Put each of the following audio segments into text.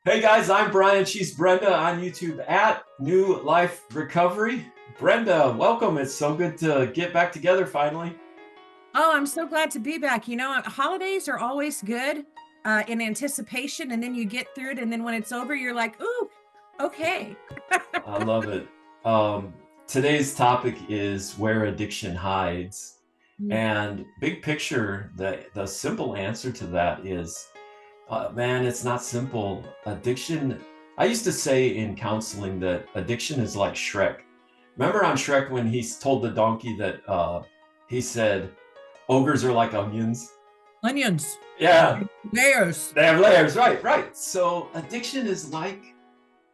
Hey guys, I'm Brian. She's Brenda on YouTube at New Life Recovery. Brenda, welcome. It's so good to get back together finally. Oh, I'm so glad to be back. Holidays are always good in anticipation, and then you get through it, and then when it's over, you're like, "Ooh, okay." I love it. Um, Today's topic is where addiction hides. Mm. And big picture, the simple answer to that is, man, it's not simple. Addiction, I used to say in counseling that addiction is like Shrek. Remember on Shrek when he told the donkey that he said, ogres are like onions? Onions, Yeah, layers. they have layers, right, right. So addiction is like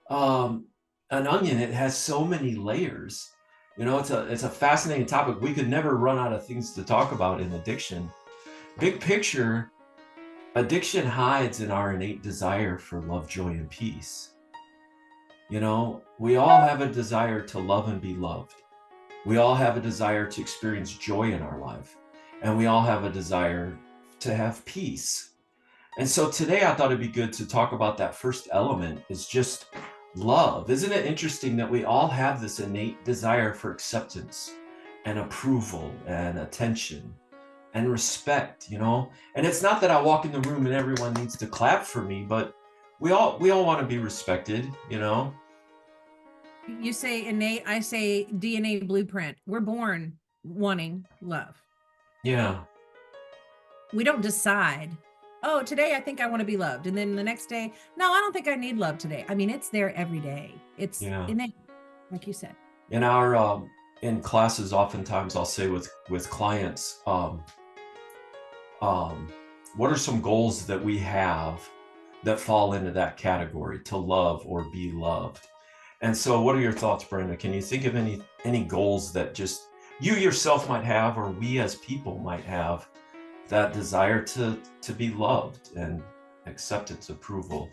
um, an onion. It has so many layers. You know, it's a fascinating topic. We could never run out of things to talk about in addiction. Big picture, addiction hides in our innate desire for love, joy, and peace. You know, we all have a desire to love and be loved. We all have a desire to experience joy in our life. And we all have a desire to have peace. And so today I thought it'd be good to talk about that first element is just love. Isn't it interesting that we all have this innate desire for acceptance and approval and attention and respect, you know? And it's not that I walk in the room and everyone needs to clap for me, but we all want to be respected, you know? You say innate, I say DNA blueprint. We're born wanting love. Yeah. We don't decide, oh, today I think I want to be loved. And then the next day, no, I don't think I need love today. I mean, it's there every day. It's Yeah. innate, like you said. In our in classes oftentimes I'll say with clients um, what are some goals that we have that fall into that category to love or be loved? And so, what are your thoughts, Brenda? Can you think of any goals that just you yourself might have, or we as people might have, that desire to be loved and acceptance, approval?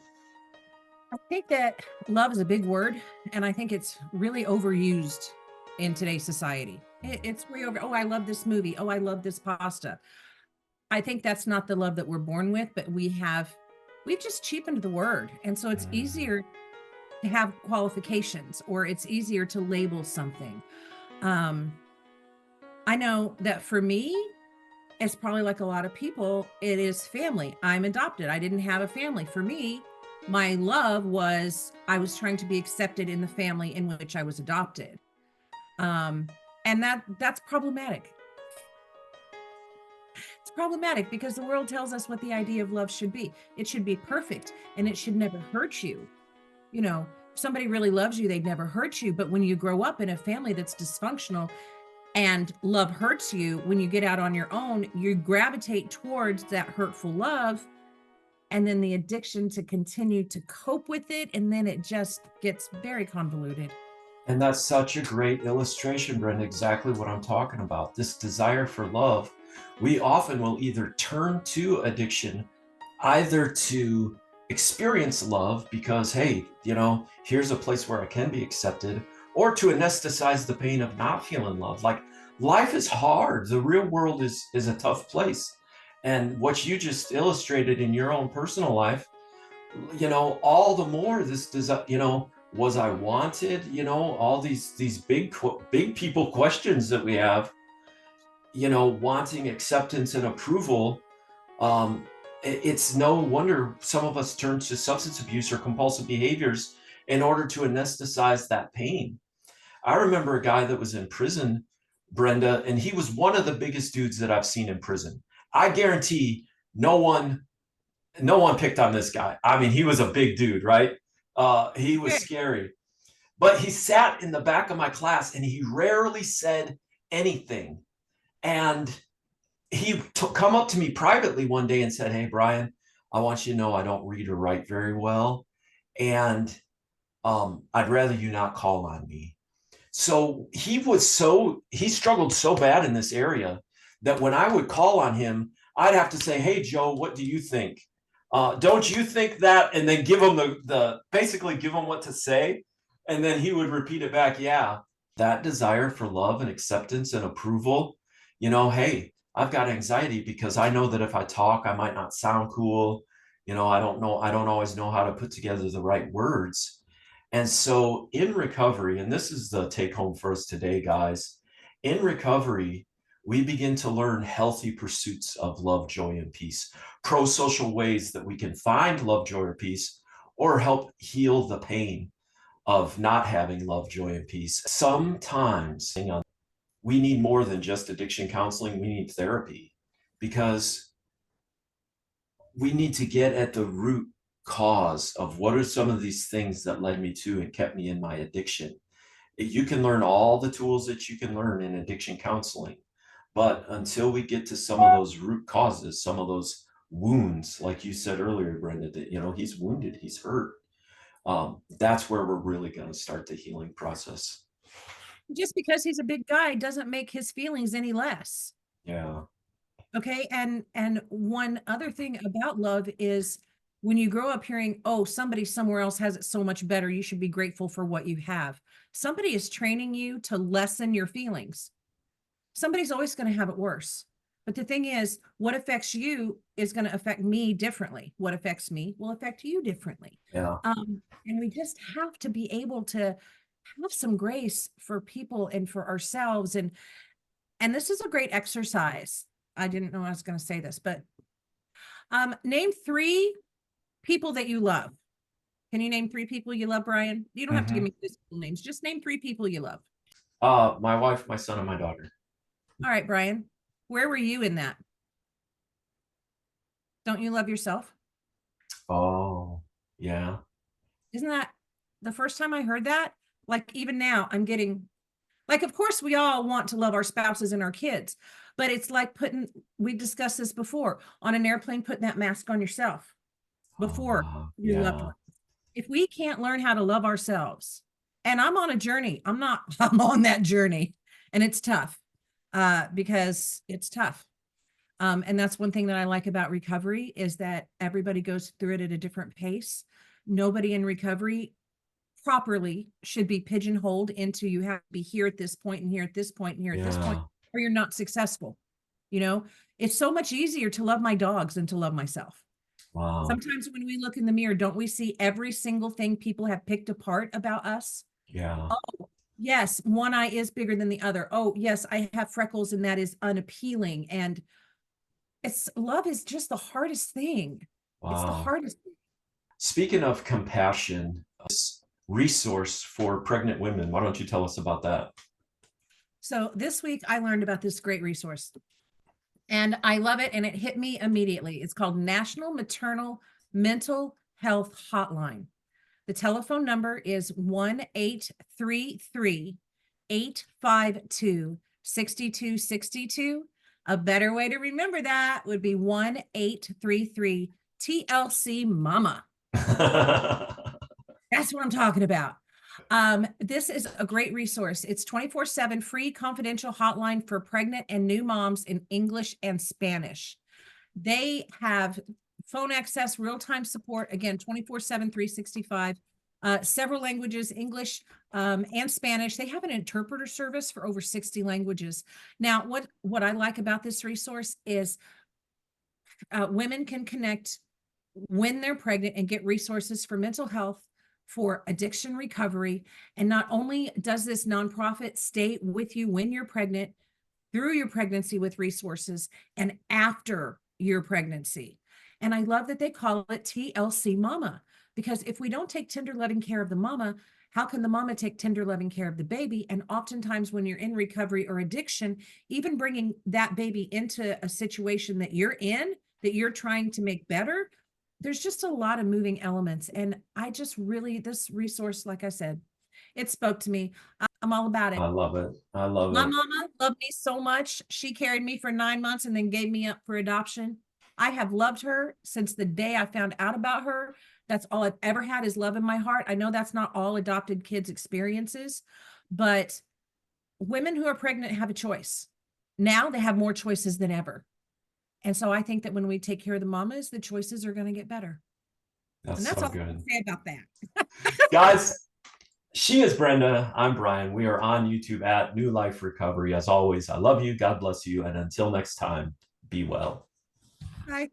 I think that love is a big word, and I think it's really overused in today's society. It's way over. Oh, I love this movie. Oh, I love this pasta. I think that's not the love that we're born with, but we've just cheapened the word. And so it's Mm, easier to have qualifications or it's easier to label something. Um, I know that for me, it's probably like a lot of people, it is family. I'm adopted. I didn't have a family. For me, my love was I was trying to be accepted in the family in which I was adopted. Um, and that's problematic. It's problematic because the world tells us what the idea of love should be. It should be perfect and it should never hurt you. If somebody really loves you, they'd never hurt you. But when you grow up in a family that's dysfunctional and love hurts you, when you get out on your own, you gravitate towards that hurtful love and then the addiction to continue to cope with it. And then it just gets very convoluted. and that's such a great illustration, Brenda, exactly what I'm talking about. This desire for love, we often will either turn to addiction either to experience love because, hey, you know, here's a place where I can be accepted, or to anesthetize the pain of not feeling love. Like life is hard. The real world is a tough place. And what you just illustrated in your own personal life, you know, all the more this does, you know, was I wanted, you know, all these big people questions that we have, you know, wanting acceptance and approval. It's no wonder some of us turn to substance abuse or compulsive behaviors in order to anesthetize that pain. I remember a guy that was in prison, Brenda, and he was one of the biggest dudes that I've seen in prison. I guarantee no one no one picked on this guy. I mean, he was a big dude, right? He was scary. But he sat in the back of my class and he rarely said anything. And he come up to me privately one day and said, "Hey, Brian, I want you to know I don't read or write very well, and I'd rather you not call on me." So he struggled so bad in this area that when I would call on him, I'd have to say, "Hey, Joe, what do you think? Don't you think that?" And then give him the basically give him what to say, and then he would repeat it back. Yeah, that desire for love and acceptance and approval. You know, hey, I've got anxiety because I know that if I talk, I might not sound cool. I don't always know how to put together the right words. And so in recovery, and this is the take home for us today, guys, in recovery, we begin to learn healthy pursuits of love, joy, and peace, pro-social ways that we can find love, joy, or peace, or help heal the pain of not having love, joy, and peace. Sometimes we need more than just addiction counseling. We need therapy because we need to get at the root cause of what are some of these things that led me to and kept me in my addiction. You can learn all the tools that you can learn in addiction counseling, but until we get to some of those root causes, some of those wounds, like you said earlier, Brenda, that he's wounded, he's hurt. That's where we're really going to start the healing process. Just because he's a big guy doesn't make his feelings any less. Yeah. Okay. And one other thing about love is when you grow up hearing, oh, somebody somewhere else has it so much better, you should be grateful for what you have. Somebody is training you to lessen your feelings. Somebody's always going to have it worse. But the thing is, what affects you is going to affect me differently. What affects me will affect you differently. Yeah. And we just have to be able to have some grace for people and for ourselves. And this is a great exercise. I didn't know I was going to say this, but name 3 people that you love. Can you name 3 people you love, Brian? You don't have to give me physical names. Just name 3 people you love. My wife, my son, and my daughter. All right, Brian, where were you in that? Don't you love yourself? Oh, yeah. Isn't that the first time I heard that? Like, even now, I'm getting, like, of course, we all want to love our spouses and our kids, but it's like we discussed this before, on an airplane, putting that mask on yourself before your loved Yeah. one. If we can't learn how to love ourselves, and I'm on a journey, I'm on that journey, and it's tough, because it's tough. And that's one thing that I like about recovery is that everybody goes through it at a different pace. Nobody in recovery properly should be pigeonholed into you have to be here at this point and here at this point and here at this point, Yeah. or you're not successful. You know, it's so much easier to love my dogs than to love myself. Wow. Sometimes when we look in the mirror, don't we see every single thing people have picked apart about us? Yeah. Oh, yes, one eye is bigger than the other. Oh, yes, I have freckles and that is unappealing. And love is just the hardest thing. It's the Wow. hardest thing. Speaking of compassion, this resource for pregnant women, why don't you tell us about that? So this week I learned about this great resource and I love it. And it hit me immediately. It's called National Maternal Mental Health Hotline. The telephone number is 1-833-852-6262. A better way to remember that would be 1-833 TLC Mama. That's what I'm talking about. This is a great resource. It's 24/7 free confidential hotline for pregnant and new moms in English and Spanish. They have phone access, real-time support, again, 24/7, 365, several languages, English and Spanish. They have an interpreter service for over 60 languages. Now, what I like about this resource is women can connect when they're pregnant and get resources for mental health, for addiction recovery. And not only does this nonprofit stay with you when you're pregnant, through your pregnancy with resources, and after your pregnancy. And I love that they call it TLC Mama, because if we don't take tender, loving care of the mama, how can the mama take tender, loving care of the baby? And oftentimes, when you're in recovery or addiction, even bringing that baby into a situation that you're in, that you're trying to make better, there's just a lot of moving elements. And I just really, this resource, like I said, it spoke to me. I'm all about it. I love it. I love My it. mama loved me so much. She carried me for 9 months and then gave me up for adoption. I have loved her since the day I found out about her. That's all I've ever had is love in my heart. I know that's not all adopted kids' experiences, but women who are pregnant have a choice. Now they have more choices than ever. And so I think that when we take care of the mamas, the choices are going to get better. That's And that's so all I can good. say about that. Guys, she is Brenda. I'm Brian. We are on YouTube at New Life Recovery. As always, I love you. God bless you. And until next time, be well. Bye.